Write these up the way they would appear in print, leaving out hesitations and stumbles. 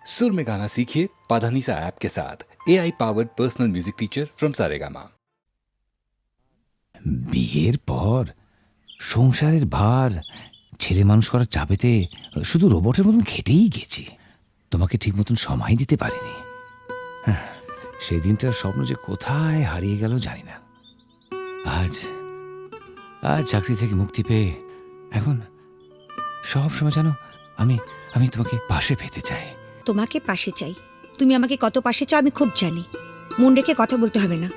सुर में गाना सीखिए पाधानीसा ऐप के साथ AI powered personal music teacher from Saregama. বিয়ের পর সংসারের ভার ছেলে মানুষ করার চাপেতে শুধু রোবটের মতন খেটেই গেছি। তোমাকে ঠিক মতন সময় দিতে পারিনি। সেদিনটার স্বপ্ন যে কোথায় হারিয়ে গেল জানি না। আজ আজ চাকরি থেকে মুক্তি পেয়ে এখন সব সময় জানো আমি আমি তোমাকে পাশে পেতে চাই। তোমাকে পাশে চাই, তুমি আমাকে কত পাশে চাও আমি খুব জানি। মন রেখে কথা বলতে হবে না।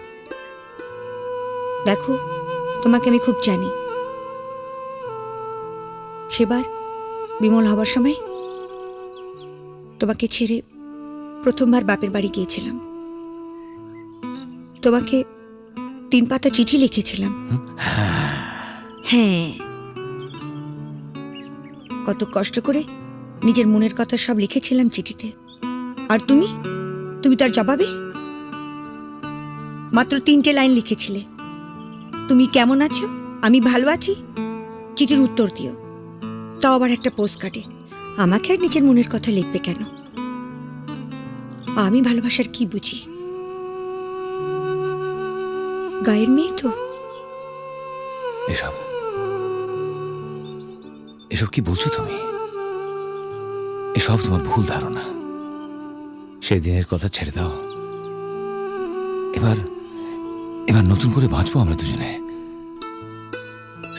দেখো, তোমাকে আমি খুব জানি। সেবার বিমল হবার সময় তোমাকে ছেড়ে প্রথমবার বাপের বাড়ি গিয়েছিলাম। তোমাকে 3 পাতা চিঠি লিখেছিলাম। হ্যাঁ, কত কষ্ট করে নিজের মনের কথা সব লিখেছিলাম চিঠিতে। আর তুমি তার জবাবে মাত্র 3টে লাইন লিখেছিলে, তুমি কেমন আছো, আমি ভালো আছি, চিঠির উত্তর দিও। তাও আবার একটা পোস্ট কার্ডে। আমাকে আর নিজের মনের কথা লিখবে কেন? আমি ভালোবাসার কি বুঝি? গায়ের মেয়ে তো। এসব এসব কি বলছো তুমি? এসব তোমার ভুল ধারণা। সেদিনের কথা ছেড়ে দাও। এবার এবার নতুন করে বাঁচবো আমরা দুজনে,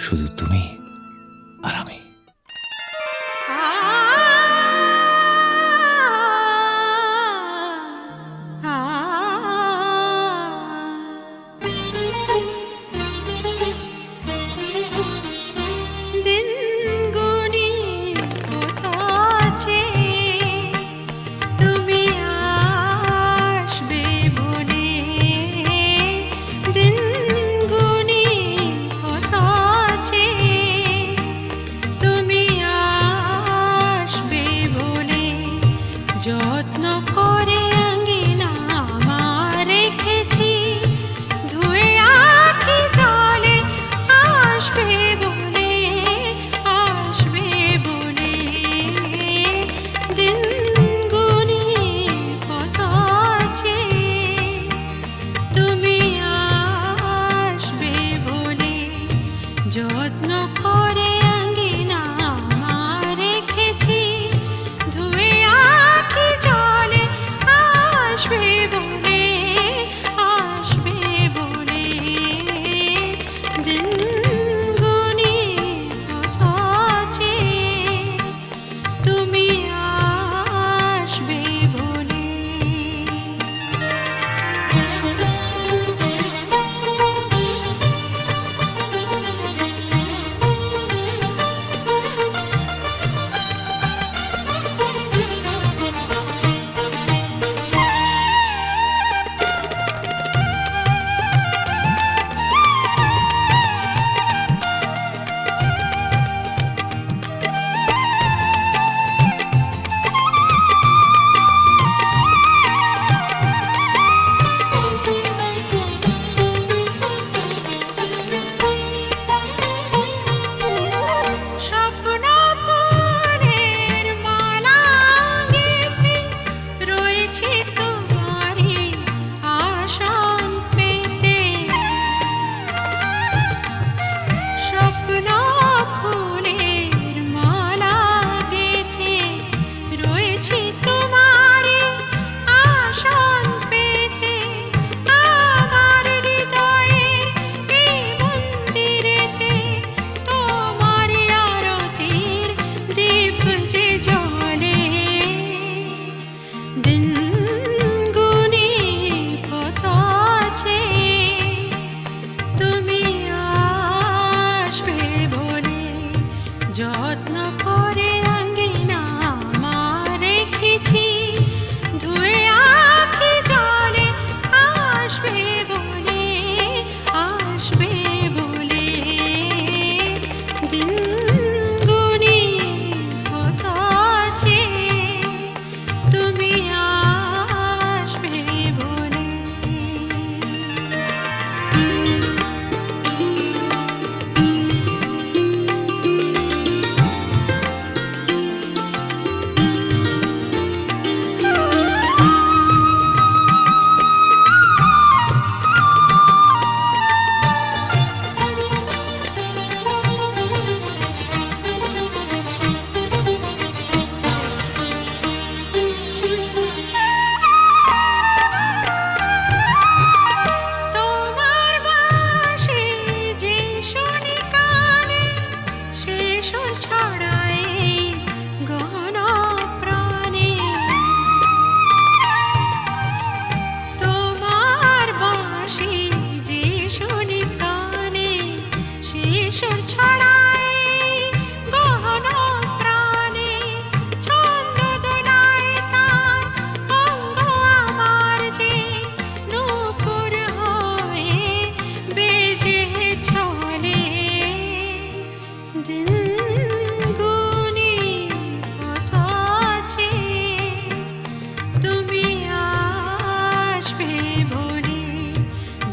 শুধু তুমি আর আমি।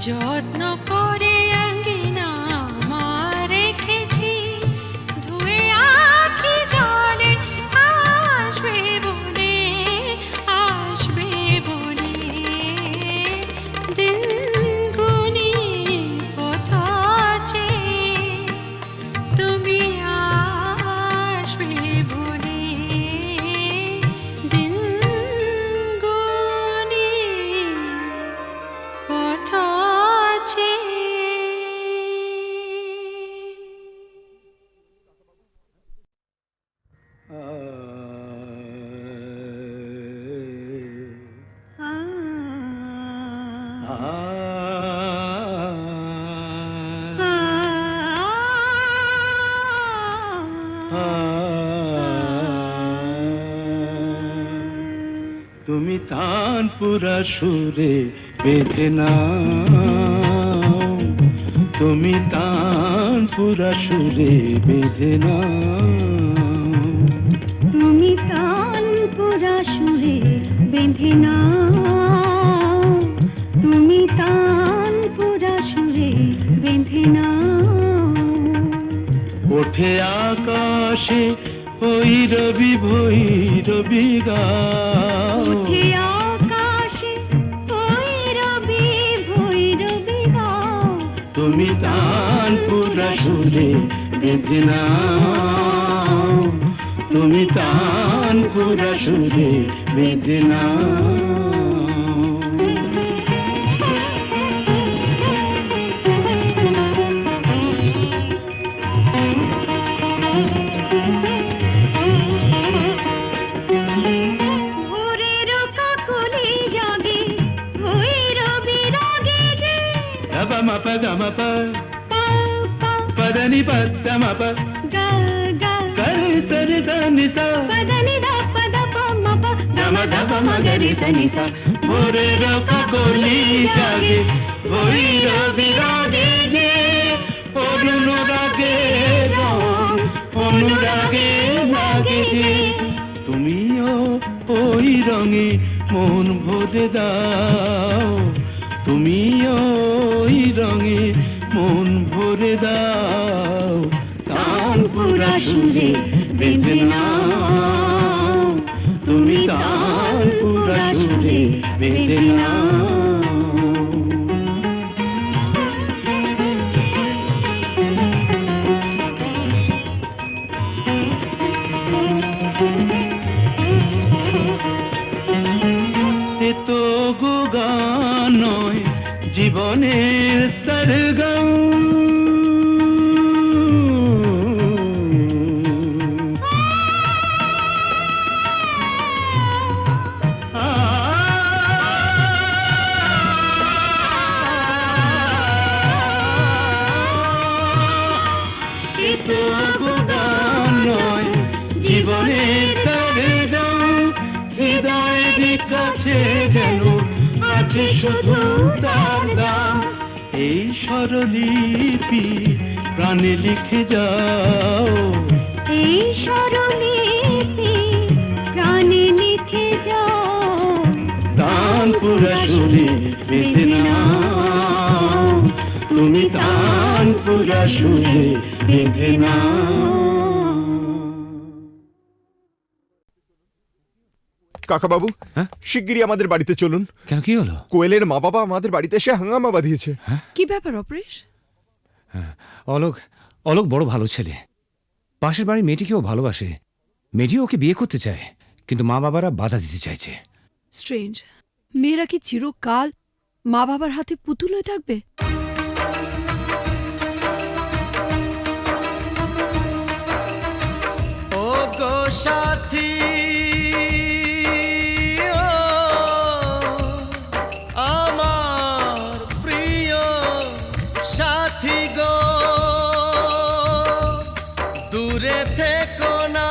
যত্ন করে আঙ্গিনা আমার রেখেছি, ধুয়ে আখি জলে আসবে বলে, আসবে বলে। দিন গুনি পথ চেয়ে তুমি আসবে বলে, দিন গুনি পথ চেয়ে। তুমি তানপুরা সুরে বেঁধে নাও, তুমি তানপুরা সুরে বেঁধে নাও, তুমি তানপুরা সুরে বেঁধে নাও, তুমি তানপুরা সুরে বেঁধে নাও। ওঠে আকাশে ওই রবি ভৈরবী গাও, ওঠে আকাশে ভৈরবী ভৈরবী গাও, তুমি তানপুরা সুরে বেঁধে নাও, তুমি তানপুরা সুরে বেঁধে নাও। ভোরের কাকলি জাগে ভৈরবী রাগে যে, Gama mapa gama pa, পা পা padani pada mapa, গা গা kari sari sani sa, পদনি দা পদ প ম প gama gama magari sani sa. Bhorer kakoli jage, bhoirabi rage je, অনুরাগে রং, অনুরাগে লাগে যে। তুমিও ওই রঙে মন ভরে দাও, তুমিও ওই রঙে মন ভরে দাও। তানপুরা সুরে বেঁধে নাও, তুমি তানপুরা সুরে বেঁধে নাও। এ তো গো গান নয়, জীবনের সরগম। এ তো গো গান নয়, জীবনের সরগম। হৃদয়ের কাছে যেন আছে শুধু তার দাম। এই স্বরলিপি প্রাণে লিখে যাও, এই স্বরলিপি প্রাণে লিখে যাও। তানপুরা সুরে বেঁধে নাও, তুমি তানপুরা সুরে বেঁধে নাও। কাকা বাবু, হ্যাঁ? শিগগিরই আমাদের বাড়িতে চলুন। কেন, কি হলো? কোয়েলের মা বাবা আমাদের বাড়িতে এসে হাঙ্গামা বাঁধিয়েছে। কি ব্যাপার অপরেশ? অলোক, অলোক বড় ভালো ছেলে। পাশের বাড়ির মেয়েটিকেও ভালোবাসে, মেয়েটিও ওকে বিয়ে করতে চায়, কিন্তু মা বাবারা বাধা দিতে চাইছে। স্ট্রেঞ্জ। মেয়েরা কি চিরকাল মা বাবার হাতে পুতুল হয়ে থাকবে? ও গো সাথী, ও আমার প্রিয় সাথী গো, দূরে থেকো না,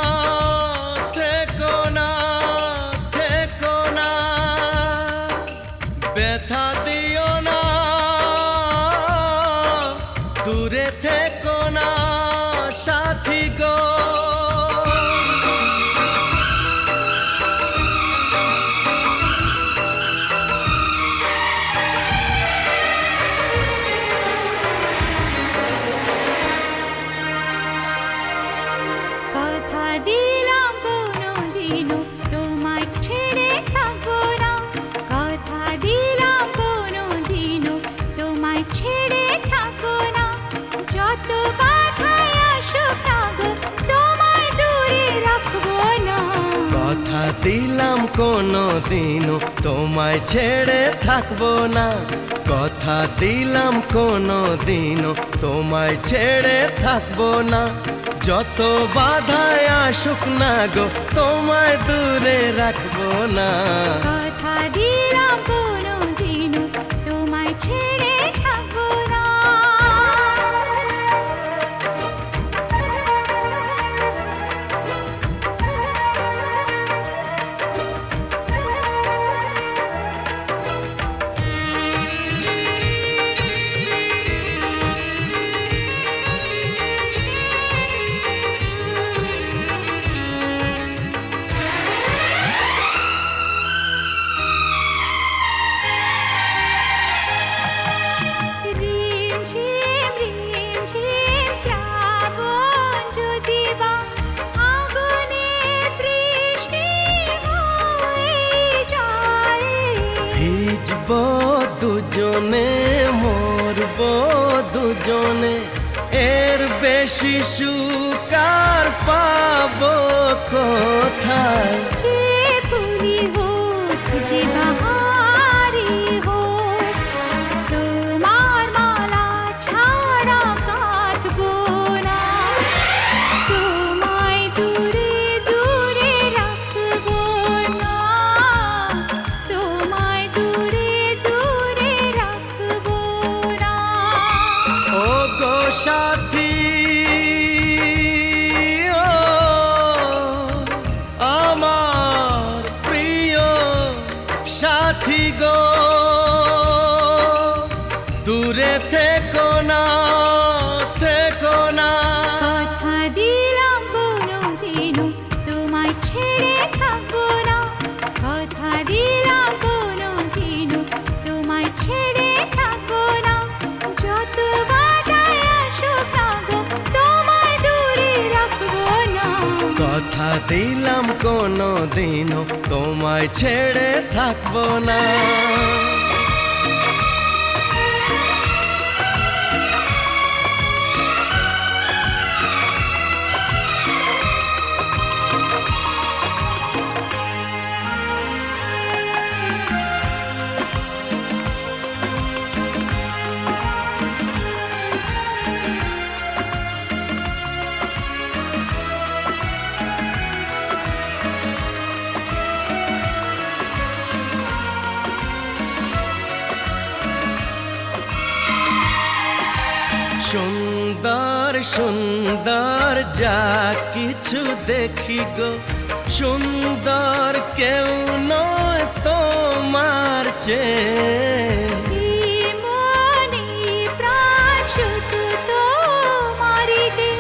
থেকো না, থেকো না, ব্যথা দিও না, দূরে থেকো না সাথী গো। কোনো দিনও তোমায় ছেড়ে থাকবো না, কথা দিলাম কোনো দিনও তোমায় ছেড়ে থাকবো না। যত বাধায় আসুক না গো তোমায় দূরে রাখবো না। কথা দিলাম কোনোদিনও তোমায় ছেড়ে থাকবো না। রিমঝিম রিমঝিম শ্রাবণ যদি বা আগুনে বৃষ্টি হয়ে যায়, ভিজবো দুজনে মরবো দুজনে, এর বেশি সুকার পাবো কোথায়। যে ফুলি হোক যে বাহারি হোক, তোমার মালা ছাড়া কাঁদবো না। তোমায় দূরে দূরে রাখবো না, তোমায় দূরে দূরে রাখবো না। ও গো সাথী, ও আমার প্রিয় সাথী গো, দূরে থেকো না, থেকো না। কথা দিলাম কোনোদিনও তোমায় ছেড়ে থাকবো না। কথা দিলাম কোনোদিনও তোমায় ছেড়ে থাকবো না। যত বাধায় আসুক না গো তোমায় দূরে রাখবো না। কথা দিলাম কোনো দিনও তোমায় ছেড়ে থাকবো না। সুন্দর সুন্দর যা কিছু দেখি গো, সুন্দর কেউ নয় তোমার চেয়ে। মনে প্রাণ শুধু তোমারই যে,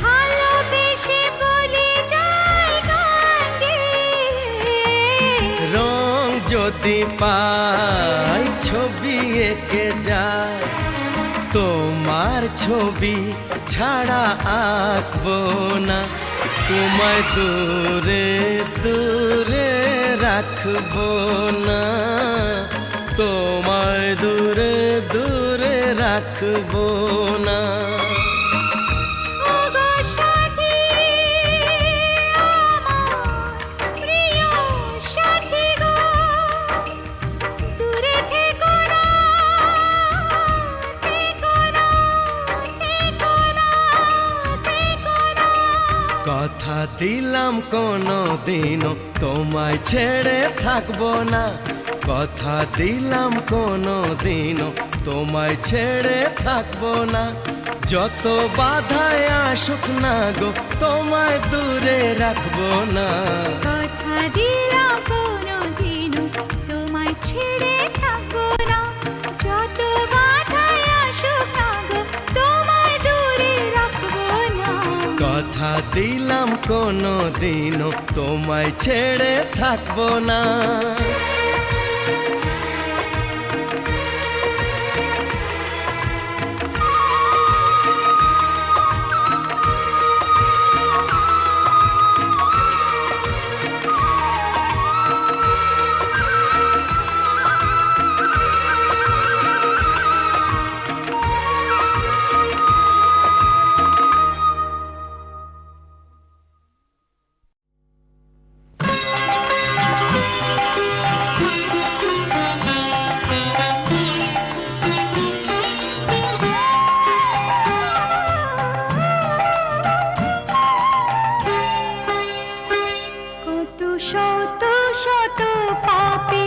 ভালোবেসে বলে যায় গান গেয়ে। রং যদি পাই ছবি এঁকে যায়, তোমার ছবি ছাড়া আঁকবো না। তোমায় দূরে দূরে রাখবো না, তোমায় দূরে দূরে রাখবো না। ও গো সাথী, আমার প্রিয় সাথী গো, দূরে থেকো না, থেকো না, থেকো না, থেকো না। কথা দিলাম কোনো দিনও তোমায় ছেড়ে থাকবো না। কথা দিলাম কোনো দিনও তোমায় ছেড়ে থাকবো না। যত বাধায় আসুক না গো তোমায় দূরে রাখবো না। কথা দিলাম কোনোদিনও তোমায় ছেড়ে থাকবো না। যত বাধায় আসুক না গো তোমায় দূরে রাখবো না। কথা দিলাম কোনো দিনও তোমায় ছেড়ে থাকবো না। পাপে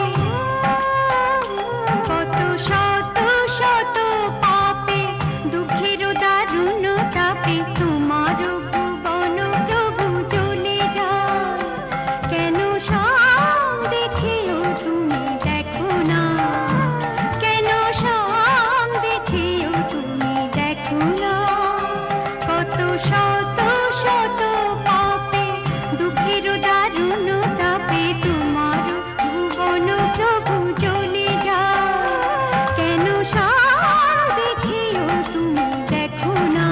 কত শত শত পাপে দুঃখের দারুণ তাপে তোমার ভুবন প্রভু চলে যায় কেন সব দেখেও তুমি দেখো না কেন সব দেখেও তুমি দেখো না কত শত শত পাপে দুঃখের দারুণ তাপে তোমার ভুবন প্রভু চলে যায় কেন সব দেখেও তুমি দেখো না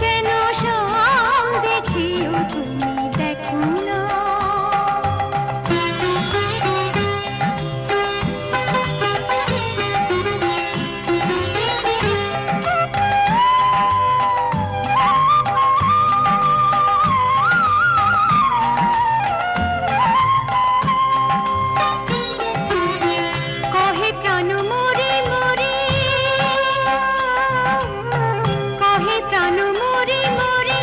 কেন সব দেখেও তুমি দেখো না কহে প্রাণ মরে মরে কহে প্রাণ মরে মরে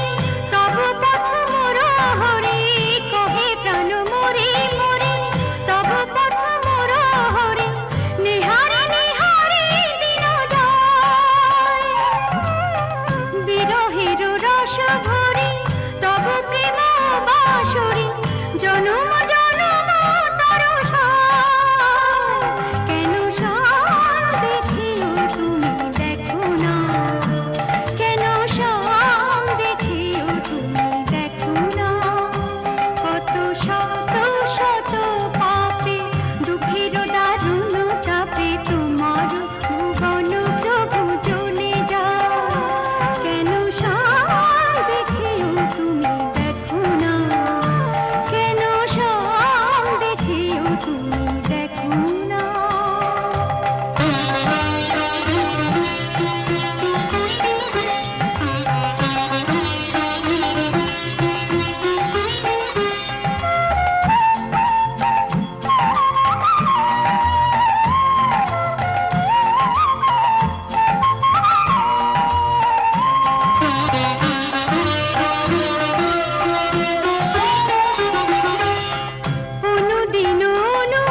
তব পথ মোর হরে কহে প্রাণ মরে মরে তব পথ মোর হরে নিহারে নিহারে দিন যায় বিরহের রস ভরে তব প্রেম বাসরে জনম জনম তরসায় কেন সব দেখেও তুমি দেখো না কেন সব দেখেও তুমি দেখো না কত শত শত পাপে দুঃখের দারুণ চাপে তোমার ভুবন প্রভু চলে যায় কেন সব দেখেও তুমি দেখো না কেন সব দেখেও তুমি দেখো না অনুদিন অনু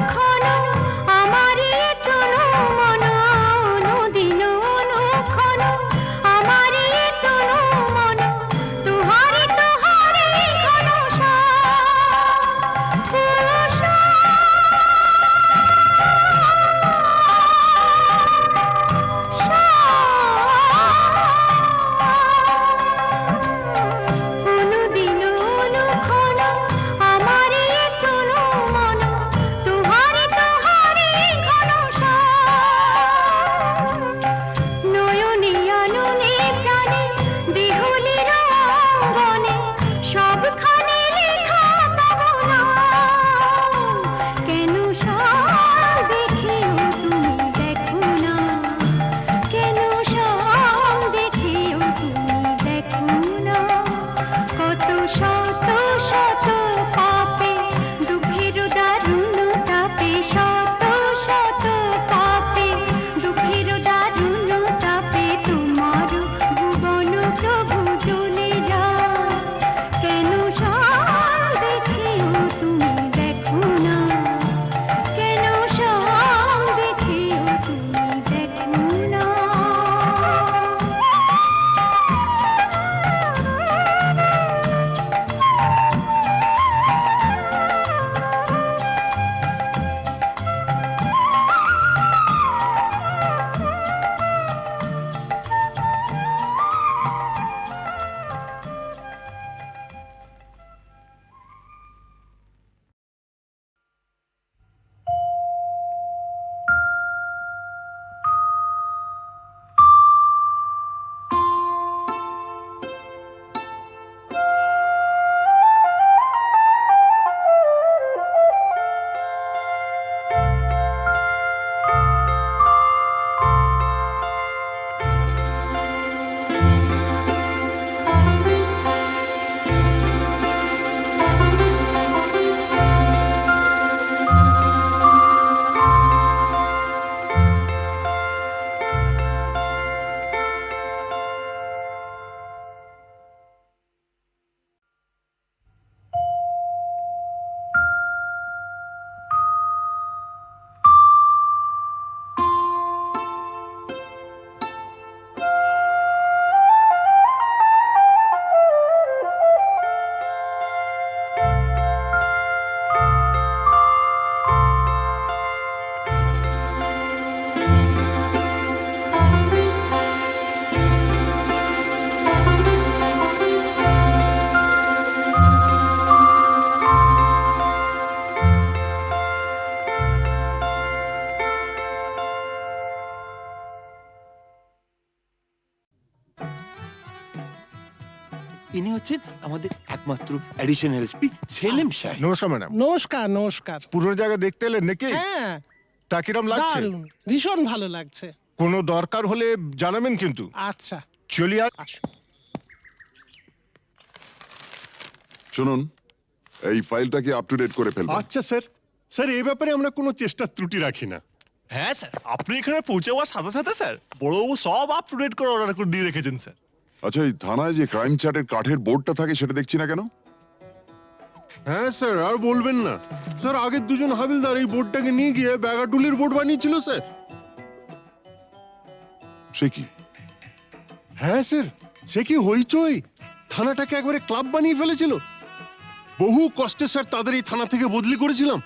ইনি হচ্ছেন আমাদের একমাত্র অ্যাডিশনাল এসপি সেলিম সাহেব। নমস্কার ম্যাডাম। নমস্কার নমস্কার। পুরো জায়গা দেখতে এলেন নাকি? হ্যাঁ, তা কিরম লাগছে? দারুণ, ভীষণ ভালো লাগছে। কোনো দরকার হলে জানাবেন কিন্তু। আচ্ছা, চলিয়ে আসুন। শুনুন, এই ফাইলটাকে আপ টু ডেট করে ফেলবেন। আচ্ছা স্যার। স্যার এই ব্যাপারে আমরা কোনো চেষ্টা ত্রুটি রাখি না। হ্যাঁ স্যার, আপনি এখানে পৌঁছে যাওয়ার সাথে সাথে স্যার বড়বাবু সব আপ টু ডেট করে অর্ডার করে দিয়ে রেখেছেন স্যার। আচ্ছা, এই থানায় যে ক্রাইম চার্টের কাঠের বোর্ডটা থাকে সেটা দেখছি না কেন? হ্যাঁ স্যার, আর বলবেন না স্যার, আগের দুজন হাবিলদার এই বোর্ডটাকে নিয়ে গিয়ে ব্যাগাটুলির বোর্ড বানিয়েছিল স্যার। সে কি? হ্যাঁ স্যার, সে কি হইচই, থানাটাকে একবারে ক্লাব বানিয়ে ফেলেছিল। বহু কষ্টে স্যার তাদের এই থানা থেকে বদলি করেছিলাম।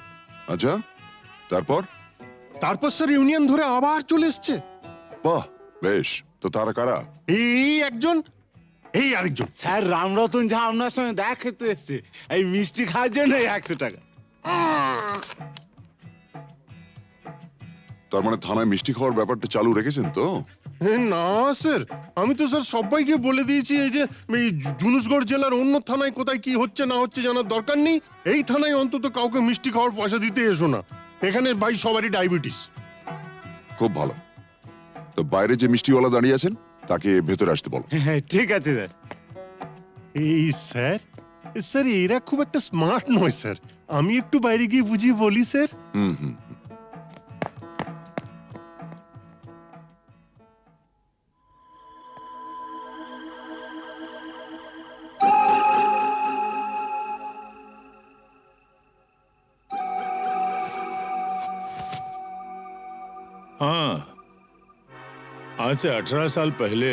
আচ্ছা, তারপর? তারপর স্যার ইউনিয়ন ধরে আবার চলে এসছে। বাহ, বেশ। তো তারা কারা? এই একজন, এই আরেকজন। স্যার রামরতন ঝা আপনার সঙ্গে দেখা খেতে এসছে এই মিষ্টি খাওয়ার জন্য 100 টাকা। তার মানে থানায় মিষ্টি খাওয়ার ব্যাপারটা চালু রেখেছেন তো? না স্যার, আমি তো স্যার সবাইকে বলে দিয়েছি এই যে এই জুনুসগড় জেলার অন্য থানায় কোথায় কি হচ্ছে না হচ্ছে জানার দরকার নেই। এই থানায় অন্তত কাউকে মিষ্টি খাওয়ার পয়সা দিতে এসো না। এখানে ভাই সবারই ডায়াবেটিস। খুব ভালো। তো বাইরে যে মিষ্টিওয়ালা দাঁড়িয়ে আছেন তাকে ভেতরে আসতে বলো। হ্যাঁ ঠিক আছে স্যার। এই স্যার, স্যার এরা খুব একটা স্মার্ট নয় স্যার, আমি একটু বাইরে গিয়ে বুঝিয়ে বলি স্যার। হুম হুম। हाँ, आज से 18 साल पहले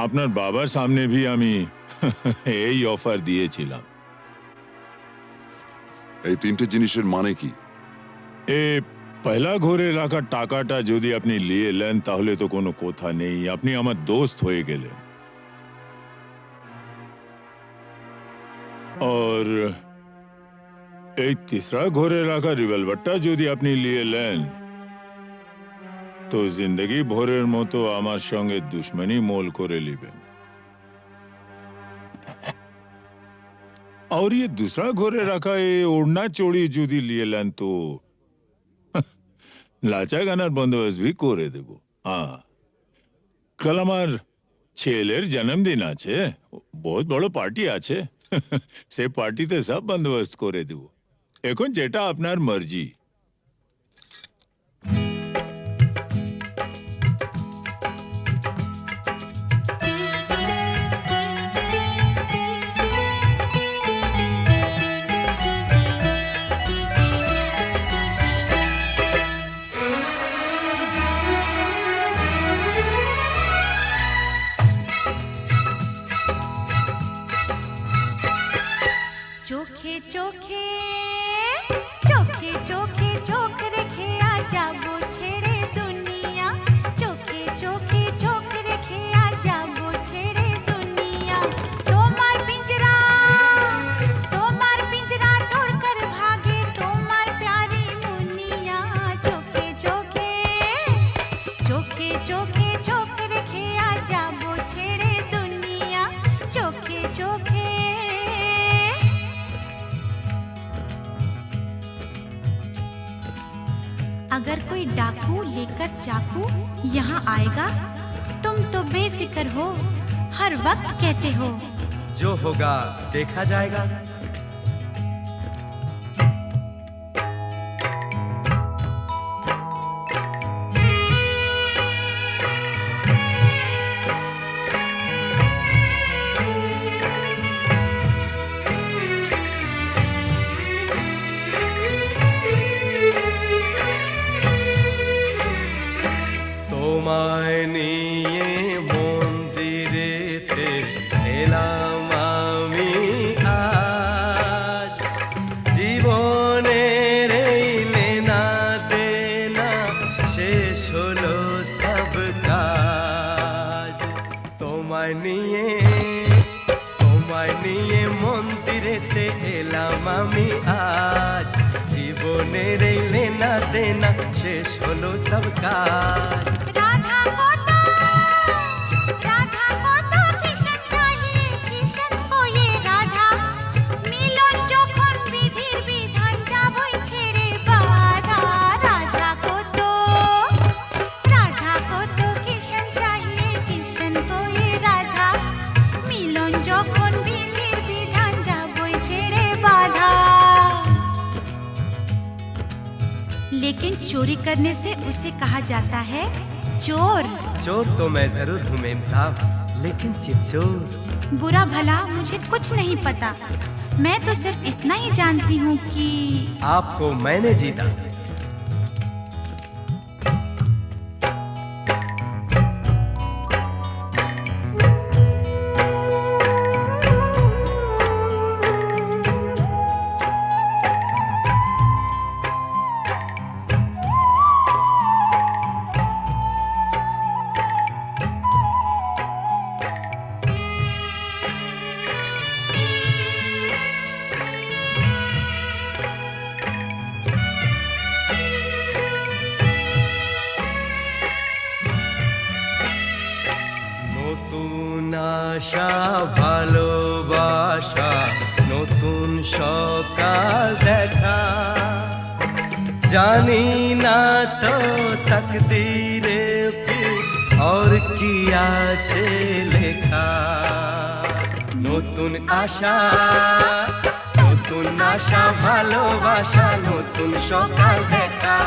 আপনার বাবার সামনে भी আমি এই অফার দিয়েছিলাম। এই তিনটে জিনিসের মানে কি? এ পয়লা ঘরে রাখা টাকাটা যদি আপনি নিয়ে নেন তাহলে তো কোনো কথা নেই, আপনি আমার দোস্ত হয়ে গেলেন। और এই तीसरा ঘরে রাখা রিভলভারটা যদি আপনি নিয়ে নেন তো জিন্দগি ভরের মতো আমার সঙ্গে দুশ্মনী মোল করে নেবেন। और ये दूसरा घरे रखा ये ओढ़ना चोड़ी যদি নিয়ে নেন তো লাচা গানার বন্দোবস্ত भी করে দেব। হ্যাঁ, কাল আমার ছেলের জন্মদিন আছে, বহুত বড় পার্টি আছে, সে পার্টিতে সব বন্দোবস্ত করে দেব। এখন যেটা আপনার মর্জি। চোখে চোখে চোখে চোখে চোখ রেখে আ যাবো ছেড়ে দুনিয়া, চোখে চোখে চোখ রেখে আ যাবো ছেড়ে দুনিয়া। তোমার পিंजरा तोड़ कर भागे তোমার प्यारी मुनिया, চোখে চোখে চোখে চোখে চোখ রেখে আ যাবো ছেড়ে দুনিয়া, চোখে চোখে। अगर कोई डाकू लेकर चाकू यहाँ आएगा तुम तो बेफिक्र हो, हर वक्त कहते हो जो होगा देखा जाएगा। তোমায় নিয়ে মন্দিরেতে এলাম আমি আজ, জীবনের এই লেনা দেনা শেষ হলো সব কাজ। তোমায় নিয়ে মন্দিরেতে এলাম আমি আজ, জীবনের এই লেনা দেনা শেষ হলো সব কাজ। রাধা কত ভীষণ চাহিয়ে लेकिन चोरी करने से उसे कहा जाता है चोर। चोर तो मैं जरूर हूँ मेम साहब, लेकिन चिपचोर। बुरा भला मुझे कुछ नहीं पता, मैं तो सिर्फ इतना ही जानती हूँ कि आपको मैंने जीता। নতুন আশা ভালোবাসা, নতুন সকাল দেখা, জানি না তো তকদীরে ফির और কি আছে লেখা। নতুন আশা, নতুন আশা ভালোবাসা, নতুন সকাল দেখা,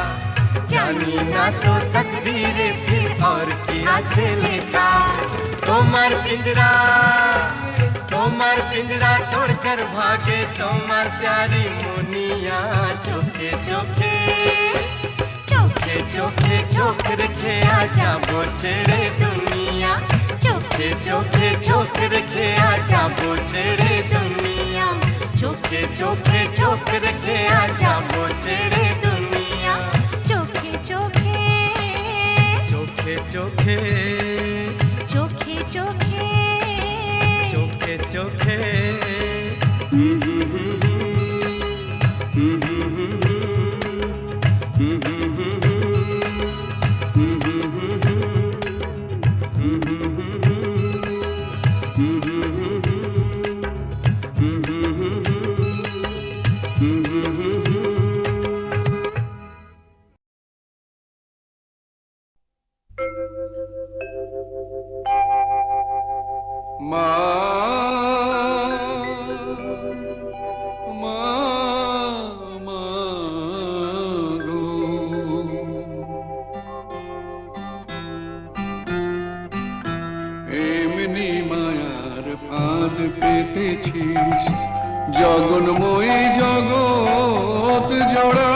জানি না তো তকদীরে ফির और কি আছে লেখা। তোমার পিঞ্জরা, তোমার পিঞ্জরা তোড়কর ভাগে তোমার প্যারি মুনিয়া, চোখে চোখে চোখে চোখে চোখ রেখে যাবো ছেড়ে দুনিয়া, চোখে চোখে চোখ রেখে যাবো ছেড়ে দুনিয়া, চোখে চোখে চোখ রেখে যাবো ছেড়ে দুনিয়া, চোখে চোখে চোখে চোখে চোখে চোখে চোখে চোখে এমনি মায়ার ফাঁদ পেতেছিস, জগন্ময়ী জগৎ জোড়া,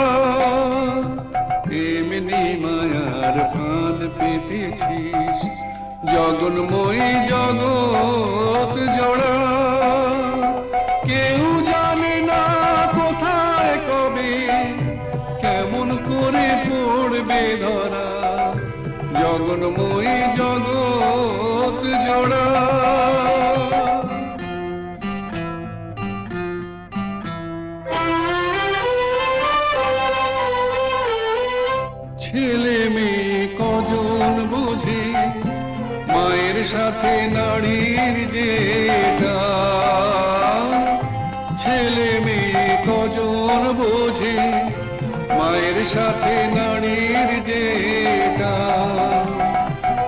এমনি মায়ার ফাঁদ পেতেছিস, জগন্ময়ী জগৎ জোড়া, কেউ জানে না কোথায় কবে কেমন করে পড়বে ধরা, জগন্ময়ী জগৎ জোড়া। ছেলে মেয়ে কজন বোঝে মায়ের সাথে নারীর যেটা, ছেলে মেয়ে কজন বোঝে মায়ের সাথে নারীর যেটা,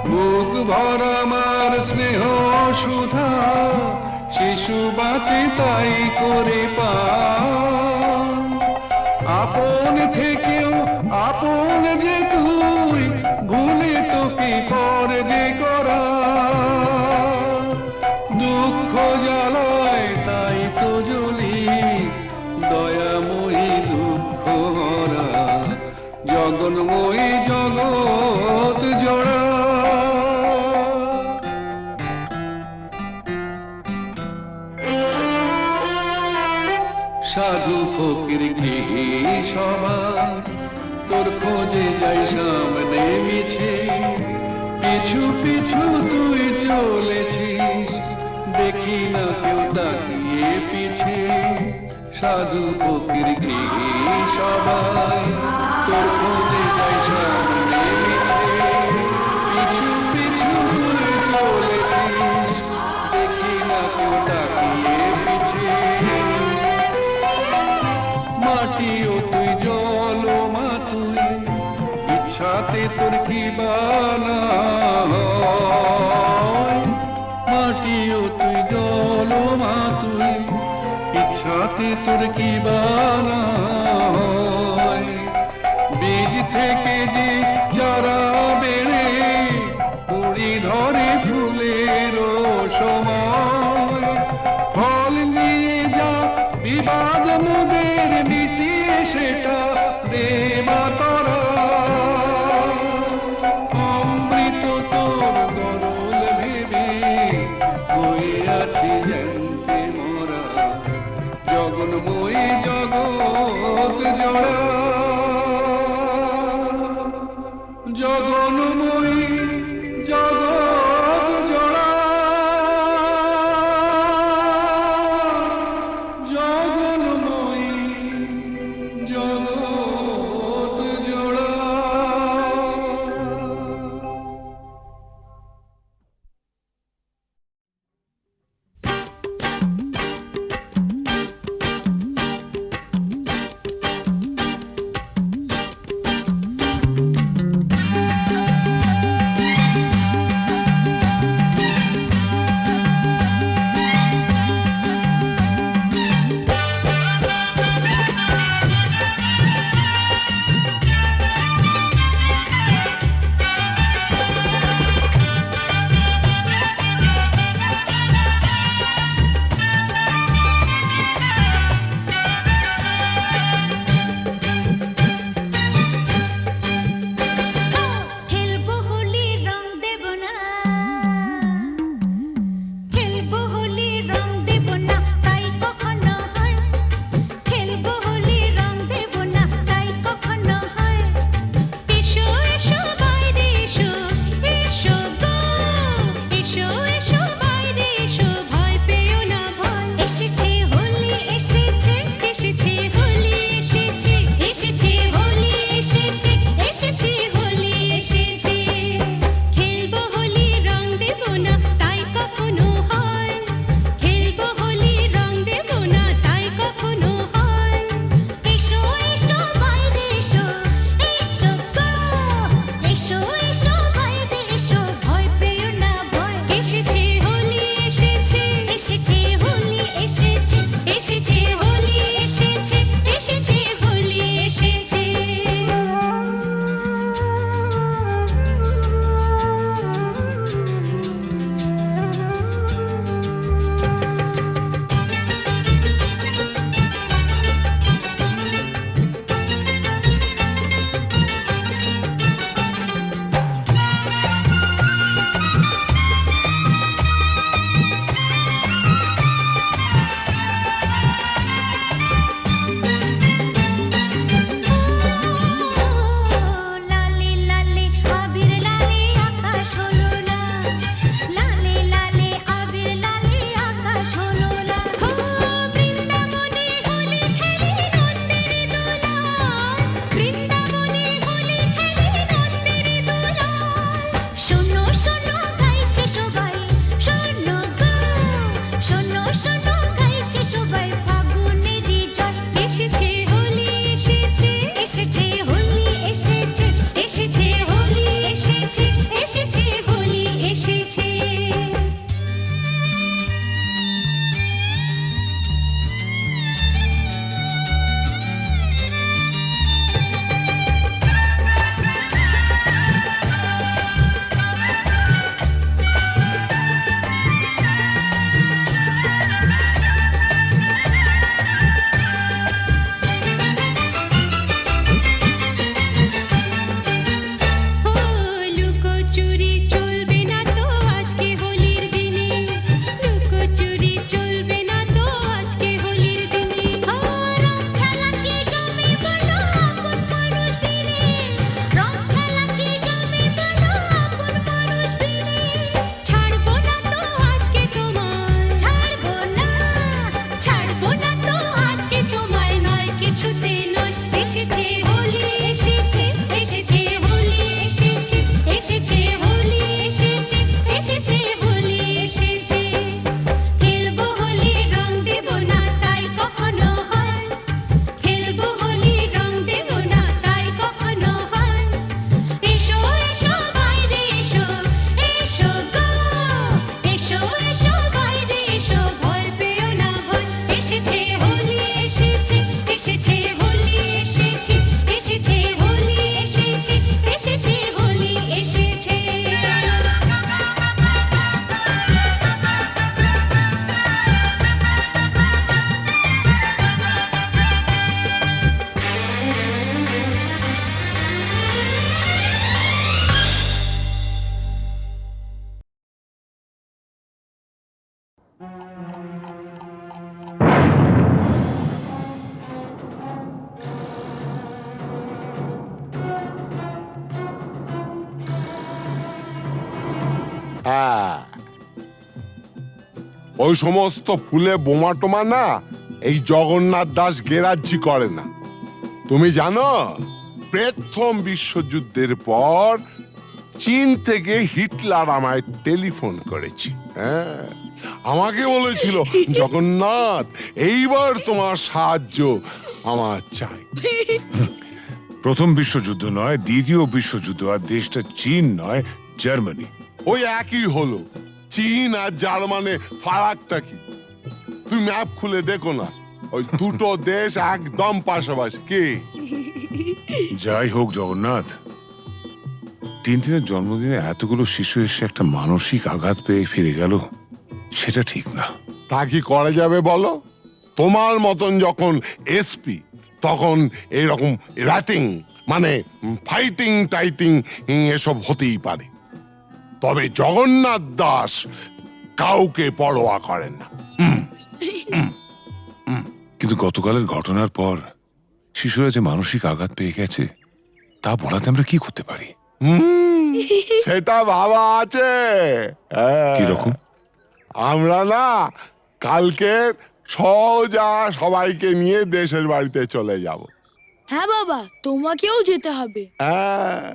বুক ভরা মার স্নেহ সুধা শিশু বাঁচে তাই করে পা, আপন থেকেও আপন যে তুই ভুলে তোকে পর যে করা, দুঃখ জ্বালায় তাই তো জ্বলি দয়াময়ী দুঃখ হরা, জগন্ময়ী জগৎ জোড়া। সাধু ফকির কি সবার তোর খোঁজে যাই সামনে মিছে, পিছু পিছু তুই চলেছিস, দেখি না কেউ তাকিয়ে পিছে, সাধু ফকির কি সবাই তোর খোঁজে যাই সামনে মিছে, পিছু পিছু তুই চলেছিস, দেখি না কেউ তাকিয়ে পিছে, মাটিও তুই জল মা তুই, ইচ্ছাতে তোর কি বানা হয়, মাটিও তুই জল মা তুই, ইচ্ছাতে তোর কি বানা হয়, থেকে যে যারা বেড়ে কুড়ি ধরে ফুলের সময় ফল নিয়ে যা বিবাদ মোদের মিটিয়ে সেটা দেবা করা অমৃত তোর গরল ভেবে বয়ে আছি জানতে মোরা জগন্ময়ী জগৎ জোড়া জগন্ময়ী জগৎ জোড়া জগন্ময়ী জগৎ জোড়া। হ্যাঁ, ওই সমস্ত ফুলে বোমা টোমা না এই জগন্নাথ দাস গেরাজ্জি করে না। তুমি জানো প্রথম বিশ্বযুদ্ধের পর চীন থেকে হিটলার আমায় টেলিফোন করেছি। হ্যাঁ, আমাকে বলেছিল জগন্নাথ এইবার তোমার সাহায্য আমার চাই। প্রথম বিশ্বযুদ্ধ নয়, দ্বিতীয় বিশ্বযুদ্ধ, আর দেশটা চীন নয়, জার্মানি। ওই একই হলো, চীন আর জার্মানে ফারাকটা কি? তুই ম্যাপ খুলে দেখো না, ওই দুটো দেশ একদম পাশাপাশি। কি যাই হোক জগন্নাথ, টিনটিনের জন্মদিনে এতগুলো শিশু এসে একটা মানসিক আঘাত পেয়ে ফিরে গেল, সেটা ঠিক না। তা কি করা যাবে বলো? তোমার মতন যখন এসপি তখন এইরকম র্যাটিং মানে ফাইটিং টাইটিং এসব হতেই পারে, তবে জগন্নাথ দাস কাউকে পরোয়া করেন না। কিন্তু গতকালের ঘটনার পর শিশুরা যে মানসিক আঘাত পেয়ে গেছে, তা বলাতে আমরা কি করতে পারি? সেটা ভাবা আছে। কিরকম? আমরা না কালকে সোজা সবাইকে নিয়ে দেশের বাড়িতে চলে যাব। হ্যাঁ বাবা, তোমাকেও যেতে হবে। হ্যাঁ,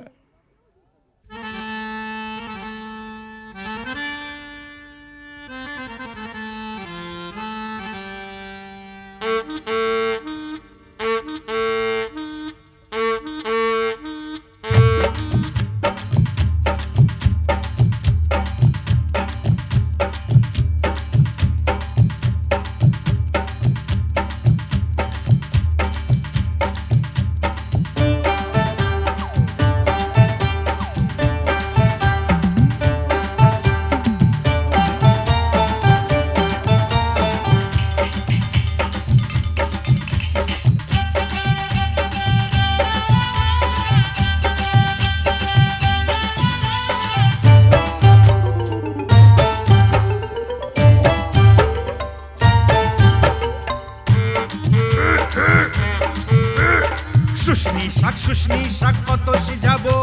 শুশনি শাক কত সিজাবো,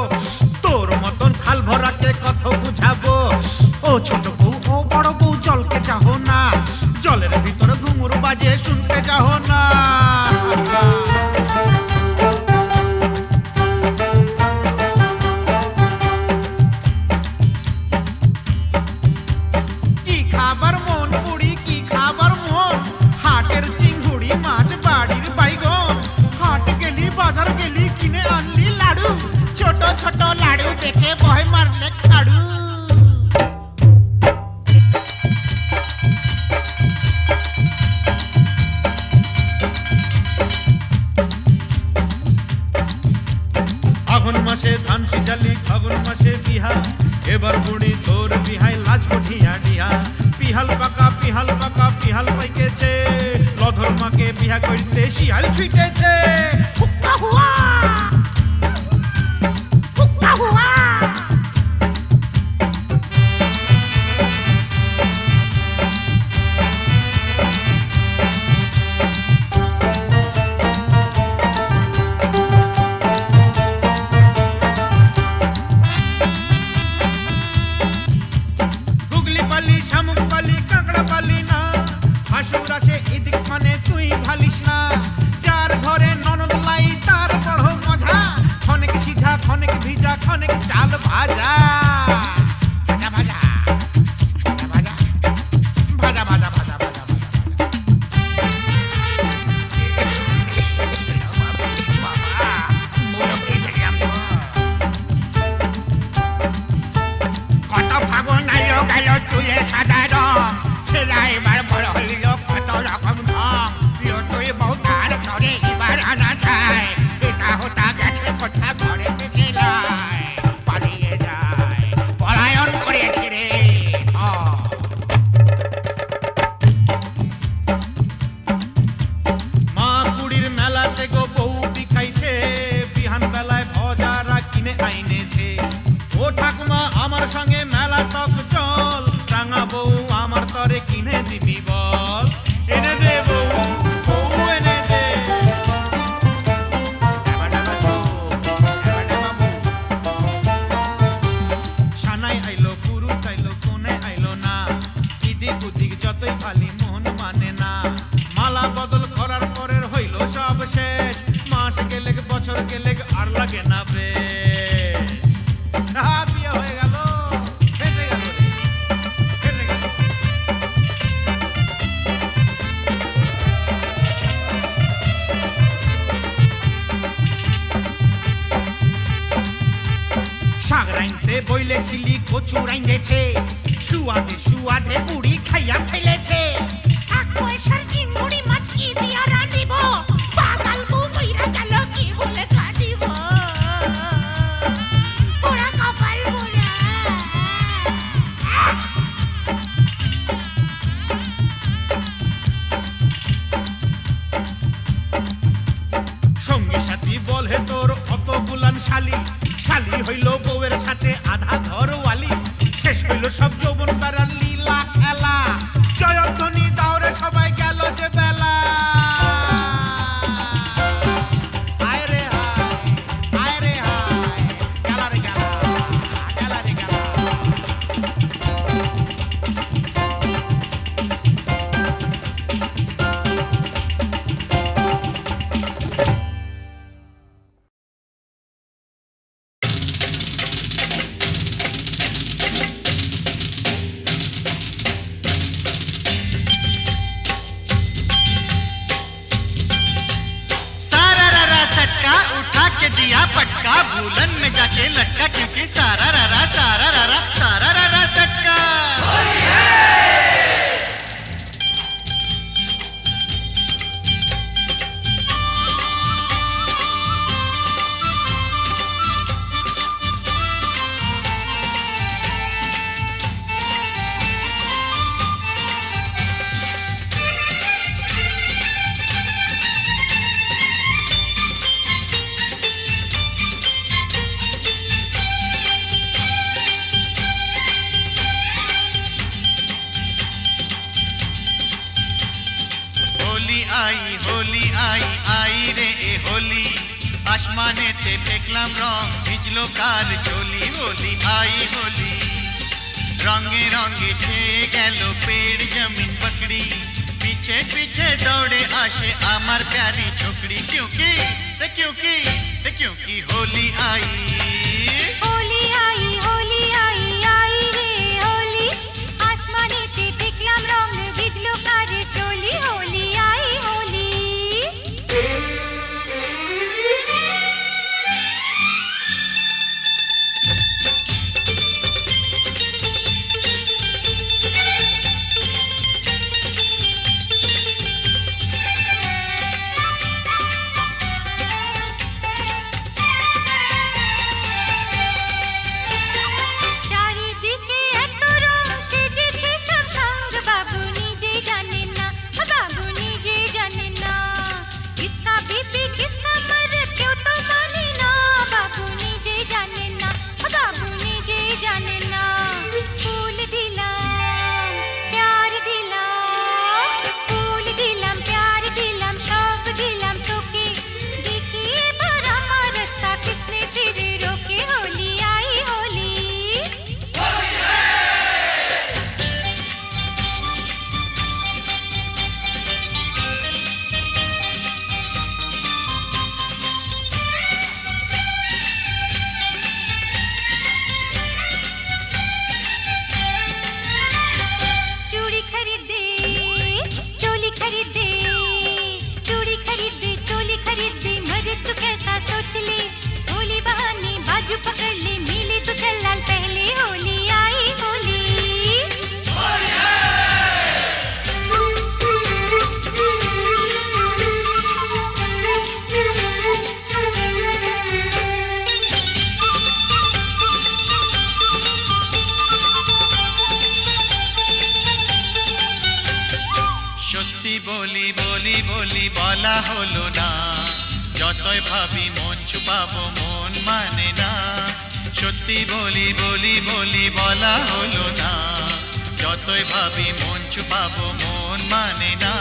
তোর মতন খাল ভরাকে কত বুঝাবো। ও ছোট বউ ও বড় বউ জলকে চাহো না, জলের ভিতরে ঘুঙুর বাজে শুনতে চাহো না। কি খাবার মন পুড়ি, কি খাবার মন, হাটের চিংড়ি মাছ বাড়ির বাইগন, হাট গেলি বাজার গেলি কিনে আনলি লাড়ু, ছোট ছোট লাড়ু দেখে ভয় মারলে খাড়ু। আঘন মাসে ধান সিজালি, ফাগুন মাসে বিহা, এবার বুড়ি তোর বিহাই লাজ কঠিয়া ডিহা। পিহাল পাকা পিহাল পাইকেছে, লধর মাকে বিহা করতে শিয়াল ছুটেছে। হুক্কা হুয়া হুক্কা হুয়া। গুগলি পালি, শামুক পালি, কাঁকড়া পালি না, হাসুর আসে এদিক মানে তুই ভালিস না। যার ঘরে ননদ লাই তার বড় মজা, খনেক সিঝা খনেক ভিজা খনেক চাল ভাজা। ভাজা ভাজা ভাজা ভাজা ভাজা ভাজা ভাজা কত ফাগুন আইলো গেল চুলে সাদা রং, ছেলা এবার বড় হইল কত রকম ঢং। প্রিয় তুই বউ তার ঘরে এবার আনা যায়, এটা হতা গেছে কথা ঘরে থেকে যায়, পালিয়ে যায় পলায়ন করেছে রে। মা কুড়ির মেলাতে গো বউ বিখাইছে, বিহান বেলায় ভজারা কিনে আইনেছে। ও ঠাকুমা আমার সঙ্গে মেলা তক চল, রাঙা বউ আমার তরে কিনে দিবি বল। এনে দে বউ বউ এনে দে। ডাবা ডাবা চোখ, ডাবা ডাবা বউ। সানাই আইলো পুরুষ আইলো আর লাগে না বেশ। বিয়ে হয়ে গেল, ফেসে গেল রে, ফেসে গেল। শাক রাইনতে বইলেছিলি কচু রাইন্দেছে, সুয়াদে সুয়াদে বুড়ি খাইয়া ফেলেছে। এক পয়সার চিংড়ি মাছ কি দিয়া রাঁধিব, পাতাল বউ মইরা গেল কি বলে কাঁদিব। পোড়া কপাল পোড়া। সঙ্গী সাথী বলে তোর অত গুলাম শালি, শালি হইল বউয়ের সাথে আধা ঘরওয়ালি। শেষ হইল সব যৌবন বেড়ার লীলা খেলা, জয়ধ্বনি দাওরে সবাই গেল যে বেলা। আয় রে হায়, আয় রে হায়, গেলা রে গেলা, গেলা রে গেলা। दिया पटका भूलन में जाके लटका, क्योंकि सारा ररा सारा ररा सारा ररा सटका। होली आई आई रे ए होली, आसमाने ते फेंकलाम रंग भिजलो काल झोली। होली आई होली, रंगे रंगे छेए गेलो पेड़ जमीन पकड़ी, पीछे पीछे दौड़े आशे आमार प्यारी छोकरी। क्योंकि क्योंकि होली आई, होली आई, होली आई आई रे होली, आसमाने ते फेंकलाम रंग भिजलो काल झोली। होली आई होली। বলা হলো না, যতই ভাবি মন ছুপাবো মন মানে না। সত্যি বলি বলি বলি বলা হলো না, যতই ভাবি মন छुपाबो मोन माने ना।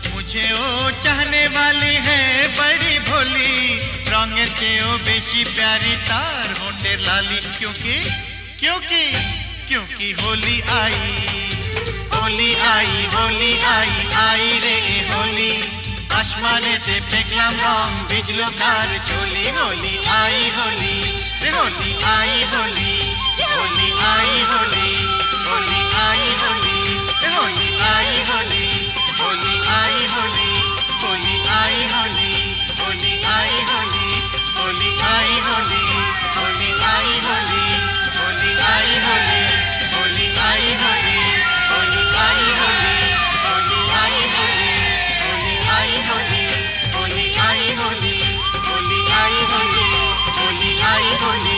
मुझे ओ चाहने वाली है बड़ी भोली, रंगेर चेयो बेशी प्यारी तार होंठेर लाली। क्योंकि क्योंकि क्योंकि होली आई होली आई होली आई आई रे होली, আসমানেতে দেখলাম রং বিজলো কার চলি হোলি আই হোলি হোলি আই হোলি হোলি আই হোলি হোলি আই হোলি হোলি আই হোলি হোলি আই হোলি হোলি আই হোলি হোলি আই হোলি হোলি আই হোলি হোলি আই হোলি হোলি আই হোলি হোলি আই হোলি হোলি আই হোলি হোলি আই হোলি হোলি আই হোলি হোলি আই হোলি হোলি আই হোলি হোলি আই হোলি